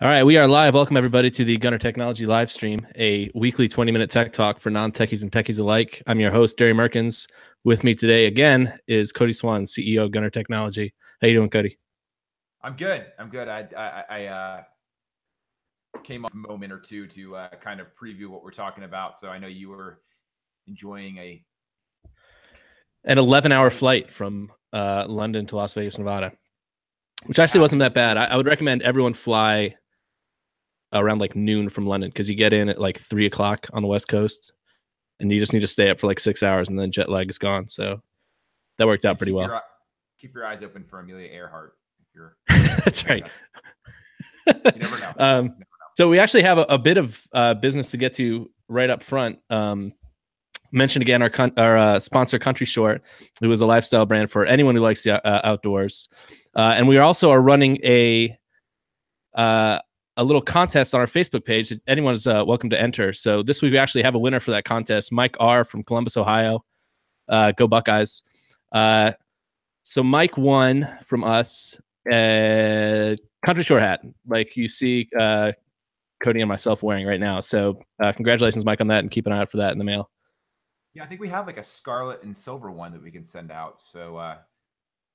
All right, we are live. Welcome everybody to the Gunner Technology Livestream, a weekly 20-minute tech talk for non-techies and techies alike. I'm your host, Derry Merkins. With me today again is Cody Swan, CEO of Gunner Technology. How you doing, Cody? I'm good. I came off a moment or two to kind of preview what we're talking about. So I know you were enjoying an 11-hour flight from London to Las Vegas, Nevada, which actually wasn't that bad. I would recommend everyone fly around like noon from London because you get in at like 3 o'clock on the West Coast and you just need to stay up for like 6 hours and then jet lag is gone. So that worked out pretty well. Keep your eyes open for Amelia Earhart. If you're That's right. You never know. So we actually have a bit of business to get to right up front. Mention again our sponsor, Country Short, who is a lifestyle brand for anyone who likes the outdoors. And we also are running a little contest on our Facebook page. Anyone is welcome to enter. So this week we actually have a winner for that contest, Mike R. from Columbus, Ohio. Go Buckeyes. So Mike won from us a Country Short hat, like you see Cody and myself wearing right now. So congratulations, Mike, on that, and keep an eye out for that in the mail. Yeah, I think we have like a scarlet and silver one that we can send out. So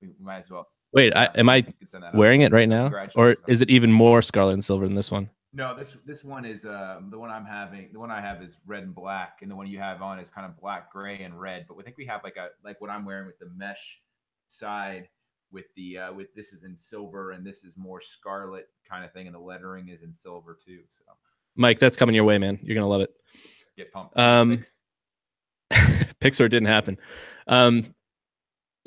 we might as well. Wait, am I wearing it right now? Or is it even more scarlet and silver than this one? No, this one is the one I'm having. The one I have is red and black, and the one you have on is kind of black, gray, and red. But I think we have like what I'm wearing with the mesh side with the with this is in silver and this is more scarlet kind of thing, and the lettering is in silver too. So Mike, that's coming your way, man. You're gonna love it. Get pumped. Pixar didn't happen.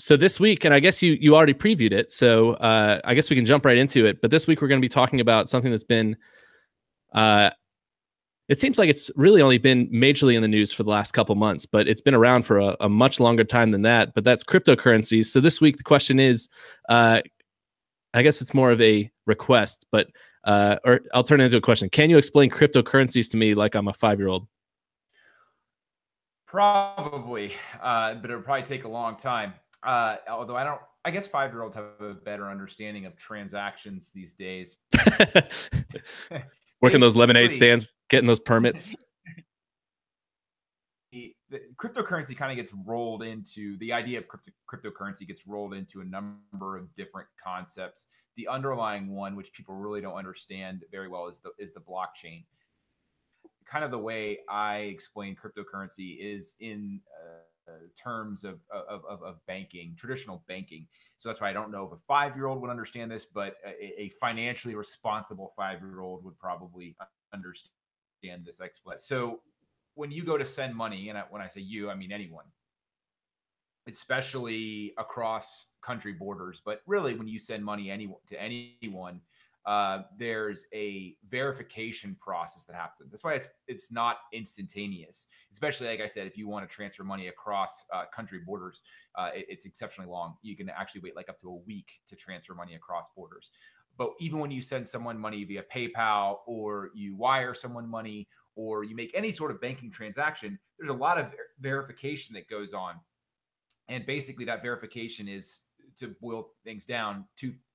So this week, and I guess you already previewed it, so I guess we can jump right into it. But this week we're going to be talking about something that's been, it seems like it's really only been majorly in the news for the last couple months, but it's been around for a much longer time than that. But that's cryptocurrencies. So this week the question is, I guess it's more of a request, but or I'll turn it into a question. Can you explain cryptocurrencies to me like I'm a 5-year-old? Probably, but it'll probably take a long time. Although I guess 5-year-olds have a better understanding of transactions these days. Working those lemonade stands, getting those permits. The cryptocurrency kind of gets rolled into the idea of cryptocurrency gets rolled into a number of different concepts. The underlying one, which people really don't understand very well, is the blockchain. Kind of the way I explain cryptocurrency is in terms of banking, traditional banking. So that's why I don't know if a 5-year-old would understand this, but a financially responsible 5-year-old would probably understand this explanation. So when you go to send money, and when I say you, I mean anyone, especially across country borders, but really when you send money to anyone, there's a verification process that happens. That's why it's not instantaneous, especially like I said, if you want to transfer money across country borders, it's exceptionally long. You can actually wait like up to a week to transfer money across borders. But even when you send someone money via PayPal, or you wire someone money, or you make any sort of banking transaction, there's a lot of verification that goes on. And basically that verification is, to boil things down,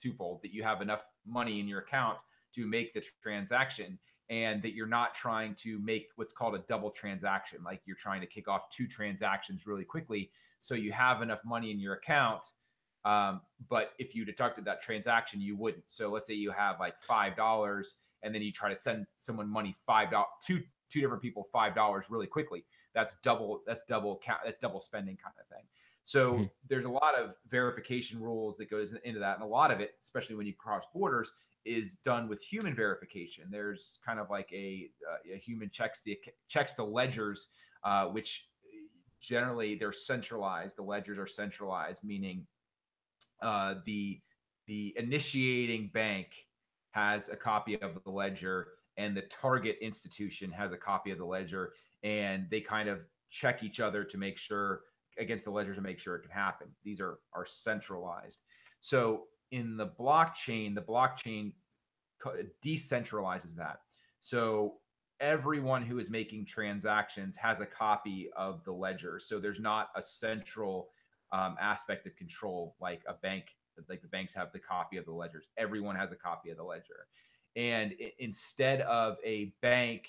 twofold: that you have enough money in your account to make the transaction, and that you're not trying to make what's called a double transaction, like you're trying to kick off 2 transactions really quickly. So you have enough money in your account, but if you deducted that transaction, you wouldn't. So let's say you have like $5, and then you try to send someone money $5, two different people $5 really quickly. That's double spending kind of thing. So there's a lot of verification rules that goes into that. And a lot of it, especially when you cross borders, is done with human verification. There's kind of like a human checks the ledgers, which generally they're centralized. The ledgers are centralized, meaning the initiating bank has a copy of the ledger, and the target institution has a copy of the ledger, and they kind of check each other to make sure against the ledgers to make sure it can happen. These are centralized. So in the blockchain decentralizes that. So everyone who is making transactions has a copy of the ledger. So there's not a central aspect of control like a bank, like the banks have the copy of the ledgers. Everyone has a copy of the ledger. And instead of a bank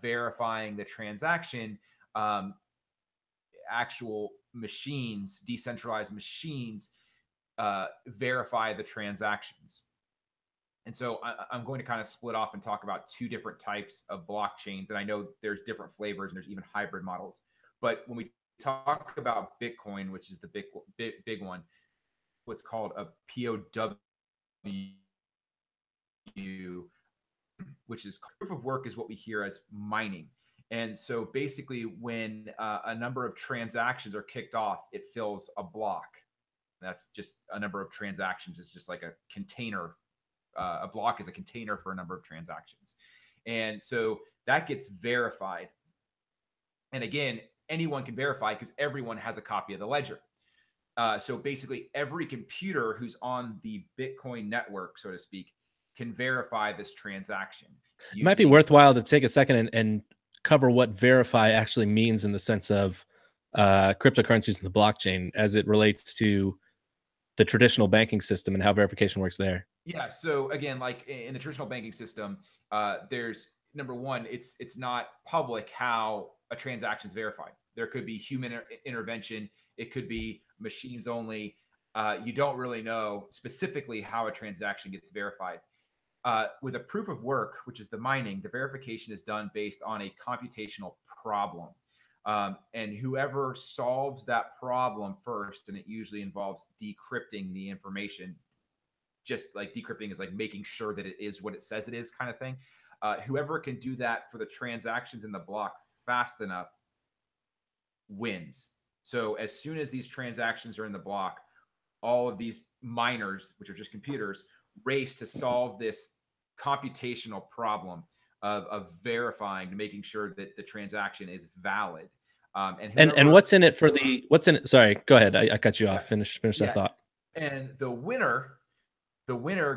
verifying the transaction, um, actual machines, decentralized machines, verify the transactions. And so I'm going to kind of split off and talk about two different types of blockchains. And I know there's different flavors and there's even hybrid models. But when we talk about Bitcoin, which is the big one, what's called a POW, which is proof of work, is what we hear as mining. And so basically, when a number of transactions are kicked off, it fills a block. That's just a number of transactions. It's just like a container. A block is a container for a number of transactions. And so that gets verified. And again, anyone can verify because everyone has a copy of the ledger. So basically, every computer who's on the Bitcoin network, so to speak, can verify this transaction. It might be worthwhile to take a second and cover what verify actually means in the sense of cryptocurrencies and the blockchain as it relates to the traditional banking system and how verification works there. Yeah. So again, like in the traditional banking system, there's number one, it's not public how a transaction is verified. There could be human intervention. It could be machines only. You don't really know specifically how a transaction gets verified. With a proof of work, which is the mining, the verification is done based on a computational problem. And whoever solves that problem first, and it usually involves decrypting the information, just like decrypting is like making sure that it is what it says it is, kind of thing. Whoever can do that for the transactions in the block fast enough wins. So as soon as these transactions are in the block, all of these miners, which are just computers, race to solve this computational problem of verifying, to making sure that the transaction is valid. And what's in it for the what's in it? Sorry, go ahead. I cut you off. Finish that thought. And the winner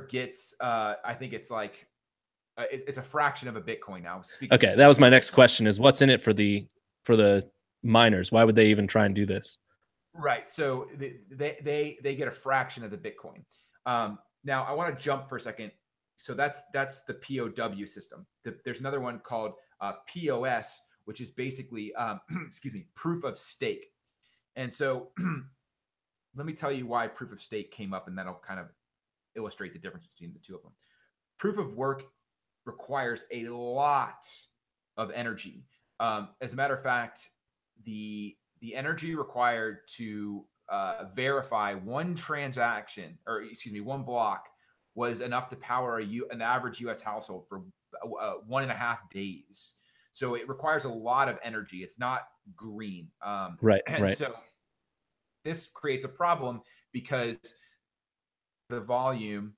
gets I think it's like it's a fraction of a Bitcoin now. Okay, that was my next question: is what's in it for the miners? Why would they even try and do this? Right. So they get a fraction of the Bitcoin. Now I want to jump for a second. So that's the POW system. There's another one called POS, which is basically excuse me, proof of stake. And so let me tell you why proof of stake came up, and that'll kind of illustrate the difference between the two of them. Proof of work requires a lot of energy. As a matter of fact, the energy required to verify one transaction, or excuse me, one block, was enough to power an average U.S. household for 1.5 days. So it requires a lot of energy. It's not green. Right. So this creates a problem because the volume,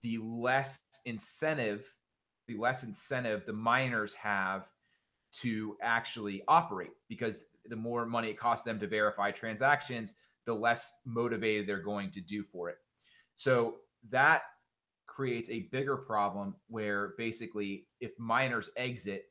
the less incentive the miners have to actually operate, because the more money it costs them to verify transactions, the less motivated they're going to do for it. So that creates a bigger problem where basically if miners exit,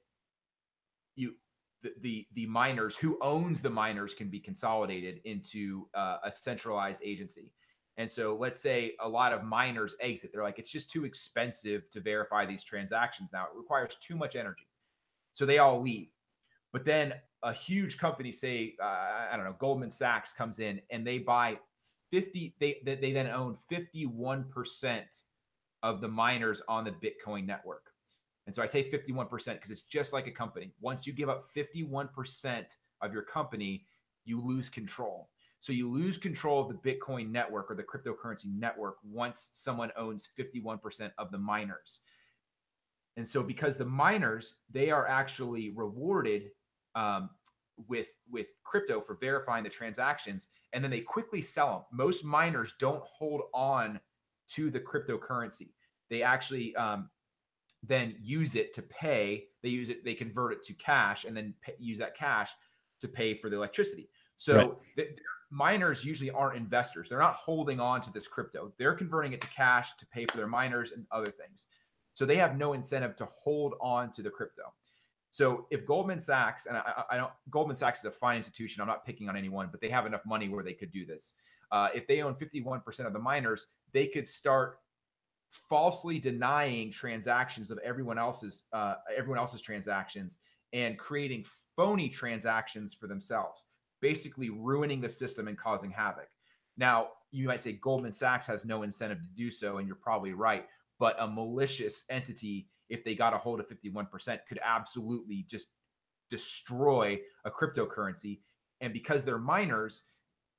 the miners who owns the miners can be consolidated into a centralized agency. And so let's say a lot of miners exit. They're like, it's just too expensive to verify these transactions now. It requires too much energy. So they all leave. But then a huge company, say, I don't know, Goldman Sachs comes in and they buy 50, they then own 51% of the miners on the Bitcoin network. And so I say 51% because it's just like a company. Once you give up 51% of your company, you lose control. So you lose control of the Bitcoin network or the cryptocurrency network once someone owns 51% of the miners. And so because the miners, they are actually rewarded with crypto for verifying the transactions, and then they quickly sell them. Most miners don't hold on to the cryptocurrency. They actually then use it to pay. They convert it to cash and then use that cash to pay for the electricity. So miners usually aren't investors. They're not holding on to this crypto. They're converting it to cash to pay for their miners and other things. So they have no incentive to hold on to the crypto. So if Goldman Sachs, and I don't, Goldman Sachs is a fine institution, I'm not picking on anyone, but they have enough money where they could do this. If they own 51% of the miners, they could start falsely denying transactions of everyone else's transactions and creating phony transactions for themselves, basically ruining the system and causing havoc. Now, you might say Goldman Sachs has no incentive to do so, and you're probably right. But a malicious entity, if they got a hold of 51%, could absolutely just destroy a cryptocurrency. And because they're miners,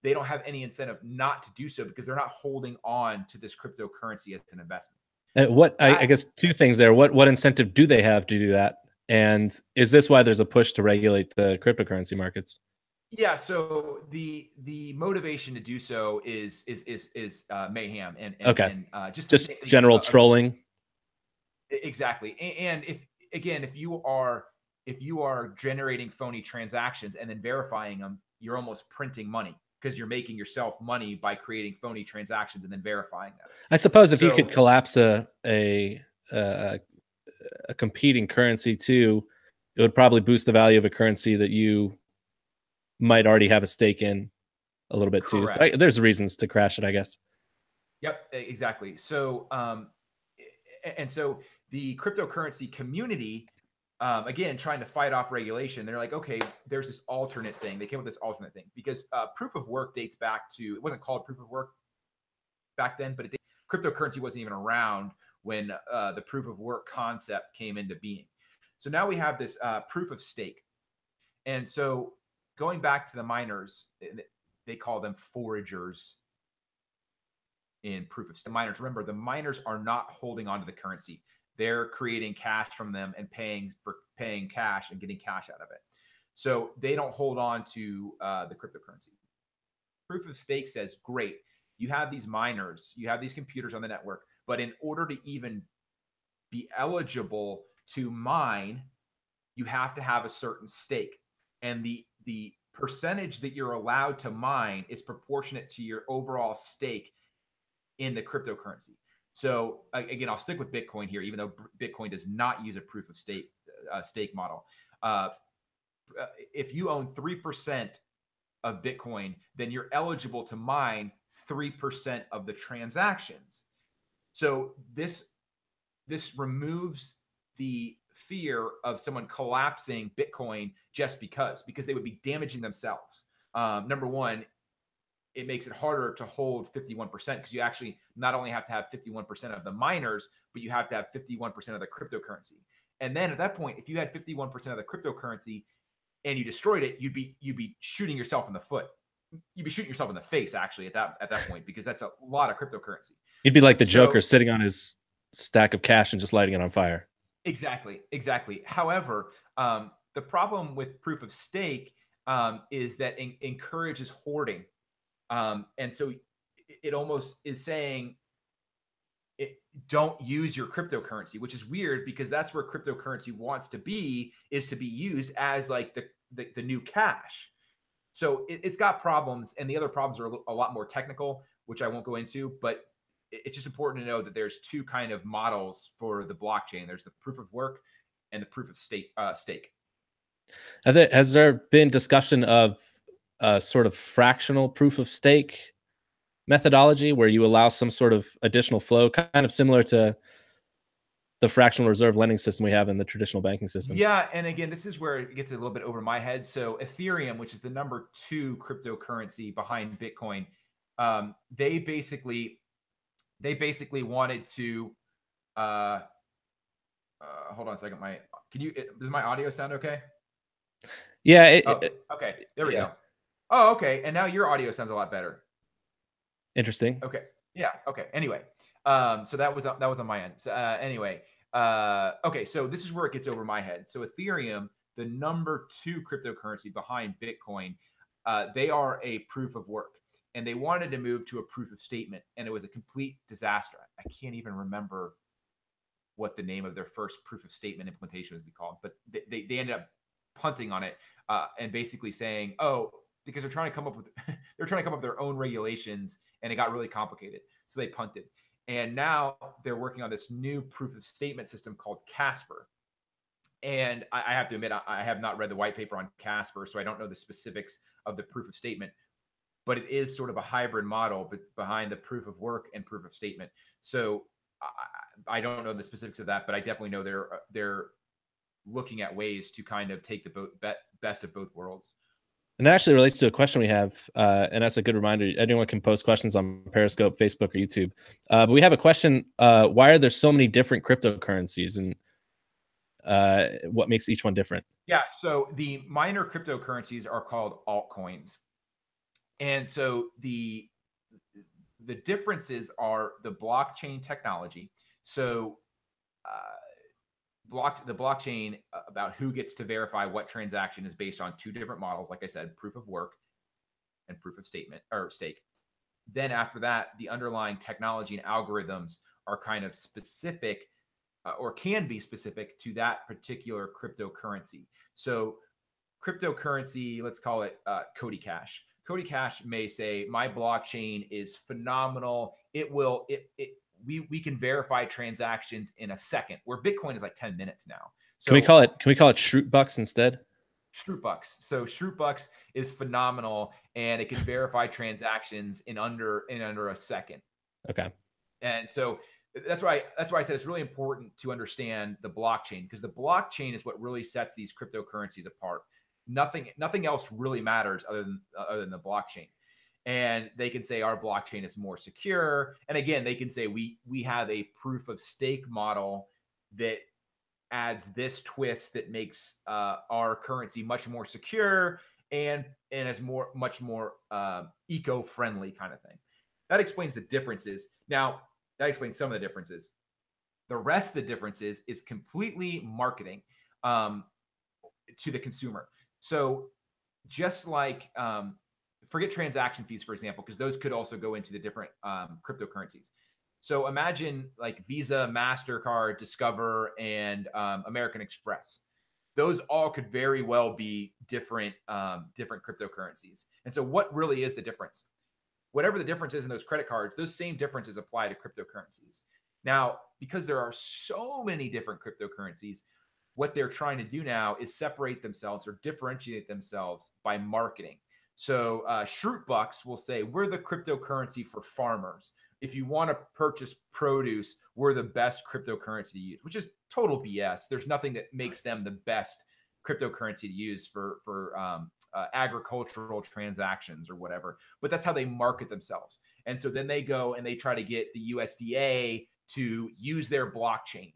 they don't have any incentive not to do so because they're not holding on to this cryptocurrency as an investment. I That guess two things there. What incentive do they have to do that? And is this why there's a push to regulate the cryptocurrency markets? Yeah, so the motivation to do so is mayhem Okay, and just the just same thing general of trolling. exactly. And if you are generating phony transactions and then verifying them, you're almost printing money because you're making yourself money by creating phony transactions and then verifying them. I suppose if you could So collapse a competing currency too, it would probably boost the value of a currency that you might already have a stake in a little bit too. So correct. there's reasons to crash it, I guess. Yep, exactly. So, and so the cryptocurrency community, again, trying to fight off regulation, they're like, okay, there's this alternate thing. They came up with this alternate thing because proof of work dates back to, it wasn't called proof of work back then, but cryptocurrency wasn't even around when the proof of work concept came into being. So now we have this proof of stake. And so going back to the miners, they call them foragers in proof of stake. Miners, remember, the miners are not holding on to the currency. They're creating cash from them and paying cash and getting cash out of it. So they don't hold on to the cryptocurrency. Proof of stake says, great, you have these miners, you have these computers on the network, but in order to even be eligible to mine, you have to have a certain stake. And the percentage that you're allowed to mine is proportionate to your overall stake in the cryptocurrency. So again, I'll stick with Bitcoin here, even though Bitcoin does not use a proof of stake model. If you own 3% of Bitcoin, then you're eligible to mine 3% of the transactions. So this removes the fear of someone collapsing Bitcoin just because they would be damaging themselves. Number one, it makes it harder to hold 51% because you actually not only have to have 51% of the miners, but you have to have 51% of the cryptocurrency. And then at that point, if you had 51% of the cryptocurrency and you destroyed it, you'd be shooting yourself in the foot. You'd be shooting yourself in the face actually at that point because that's a lot of cryptocurrency. You'd be like the Joker So sitting on his stack of cash and just lighting it on fire. exactly. However, the problem with proof of stake is that encourages hoarding. And so it almost is saying don't use your cryptocurrency, which is weird because that's where cryptocurrency wants to be, is to be used as like the new cash. So it's got problems, and the other problems are a lot more technical, which I won't go into, but it's just important to know that there's two kind of models for the blockchain. There's the proof of work and the proof of stake. Has there been discussion of a sort of fractional proof of stake methodology where you allow some sort of additional flow, kind of similar to the fractional reserve lending system we have in the traditional banking systems? Yeah, and again, this is where it gets a little bit over my head. So Ethereum, which is the number 2 cryptocurrency behind Bitcoin, they basically wanted to. Hold on a second. Does my audio sound okay? Yeah. Oh, okay. There we Yeah. go. Oh, okay. And now your audio sounds a lot better. Interesting. Okay. Yeah. Okay. Anyway, so that was on my end. So anyway, okay. So this is where it gets over my head. So Ethereum, the number 2 cryptocurrency behind Bitcoin, they are a proof of work, and they wanted to move to a proof of statement, and it was a complete disaster. I can't even remember what the name of their first proof of statement implementation was called, but they ended up punting on it and basically saying, oh, because they're trying to come up with their own regulations, and it got really complicated, so they punted. And now they're working on this new proof of statement system called Casper. And I have to admit, I have not read the white paper on Casper, so I don't know the specifics of the proof of statement, but it is sort of a hybrid model behind the proof of work and proof of statement. So I don't know the specifics of that, but I definitely know they're looking at ways to kind of take the best of both worlds. And that actually relates to a question we have, and that's a good reminder. Anyone can post questions on Periscope, Facebook, or YouTube. But we have a question: why are there so many different cryptocurrencies, and what makes each one different? Yeah. So the minor cryptocurrencies are called altcoins, and so the differences are the blockchain technology. So the blockchain about who gets to verify what transaction is based on two different models. Like I said, proof of work and proof of statement or stake. Then after that, the underlying technology and algorithms are kind of specific or can be specific to that particular cryptocurrency. So cryptocurrency, let's call it Cody Cash. Cody Cash may say, my blockchain is phenomenal. We can verify transactions in a second, where Bitcoin is like 10 minutes now. Can we So call it Shroot Bucks instead? Shrootbucks. So Shrootbucks is phenomenal, and it can verify transactions in under a second. Okay. And so that's why I said it's really important to understand the blockchain, because the blockchain is what really sets these cryptocurrencies apart. Nothing else really matters other than the blockchain. And they can say our blockchain is more secure. And again, they can say we have a proof of stake model that adds this twist that makes our currency much more secure and is much more eco-friendly kind of thing. That explains the differences. Now, that explains some of the differences. The rest of the differences is completely marketing to the consumer. So just like forget transaction fees, for example, because those could also go into the different cryptocurrencies. So imagine like Visa, MasterCard, Discover, and American Express. Those all could very well be different cryptocurrencies. And so what really is the difference? Whatever the difference is in those credit cards, those same differences apply to cryptocurrencies. Now, because there are so many different cryptocurrencies, what they're trying to do now is separate themselves or differentiate themselves by marketing. So Shrootbucks will say, we're the cryptocurrency for farmers. If you want to purchase produce, we're the best cryptocurrency to use, which is total BS. There's nothing that makes them the best cryptocurrency to use for agricultural transactions or whatever. But that's how they market themselves. And so then they go and they try to get the USDA to use their blockchain.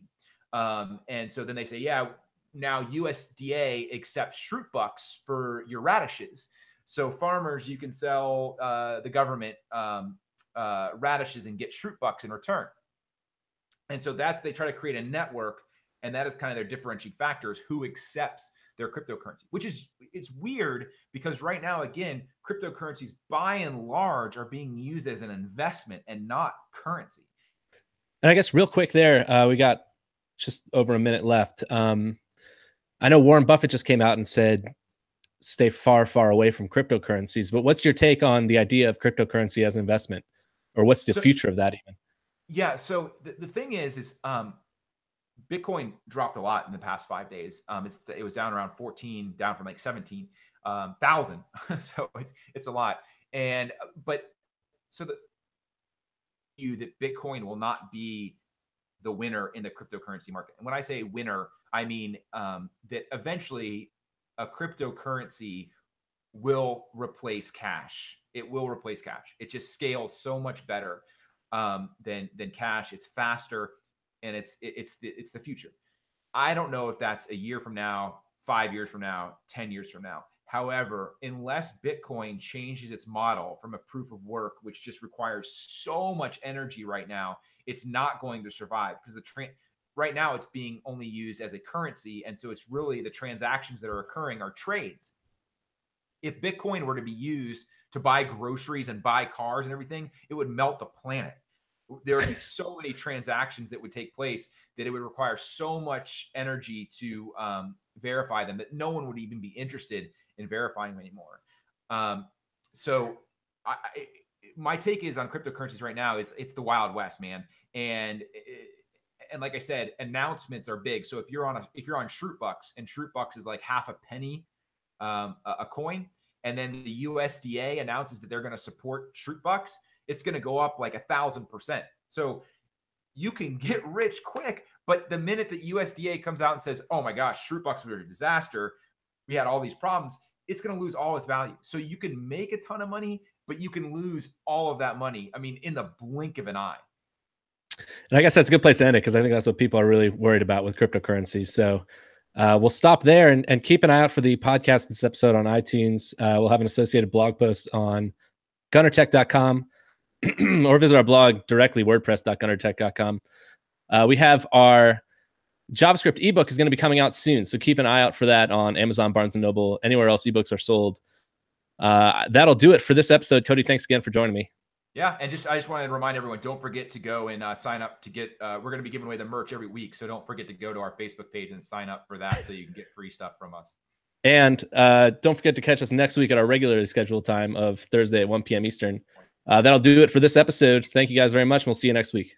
And so then they say, yeah, now USDA accepts Shrootbucks for your radishes. So farmers, you can sell the government radishes and get Shrootbucks in return. And so they try to create a network, and that is kind of their differentiating factors, who accepts their cryptocurrency, it's weird because right now, again, cryptocurrencies by and large are being used as an investment and not currency. And I guess real quick there, we got just over a minute left. I know Warren Buffett just came out and said, stay far, far away from cryptocurrencies. But what's your take on the idea of cryptocurrency as an investment? Or what's the future of that even? Yeah. So the thing is Bitcoin dropped a lot in the past 5 days. It was down around 14, down from like 17,000. So it's a lot. But that Bitcoin will not be the winner in the cryptocurrency market. And when I say winner, I mean that eventually a cryptocurrency will replace cash. It will replace cash. It just scales so much better than cash. It's faster, and it's the future. I don't know if that's a year from now, 5 years from now, 10 years from now. However, unless Bitcoin changes its model from a proof of work, which just requires so much energy right now, it's not going to survive, because right now it's being only used as a currency. And so it's really the transactions that are occurring are trades. If Bitcoin were to be used to buy groceries and buy cars and everything, it would melt the planet. There would be so many transactions that would take place that it would require so much energy to verify them that no one would even be interested in verifying them anymore. So my take is on cryptocurrencies right now, it's the Wild West, man. And like I said, announcements are big. So if you're on Shrootbucks, and Shrootbucks is like half a penny a coin, and then the USDA announces that they're going to support Shrootbucks, it's going to go up like 1,000%. So you can get rich quick. But the minute that USDA comes out and says, oh my gosh, Shroot Bucks were a disaster, we had all these problems, it's going to lose all its value. So you can make a ton of money, but you can lose all of that money, I mean, in the blink of an eye. And I guess that's a good place to end it, because I think that's what people are really worried about with cryptocurrency. So we'll stop there and keep an eye out for the podcast this episode on iTunes. We'll have an associated blog post on gunnertech.com or visit our blog directly, wordpress.gunnertech.com. We have our JavaScript ebook is going to be coming out soon, so keep an eye out for that on Amazon, Barnes & Noble, anywhere else ebooks are sold. That'll do it for this episode. Cody, thanks again for joining me. Yeah, and I just wanted to remind everyone, don't forget to go and sign up to get, we're going to be giving away the merch every week, so don't forget to go to our Facebook page and sign up for that so you can get free stuff from us. And don't forget to catch us next week at our regularly scheduled time of Thursday at 1 p.m. Eastern. That'll do it for this episode. Thank you guys very much, and we'll see you next week.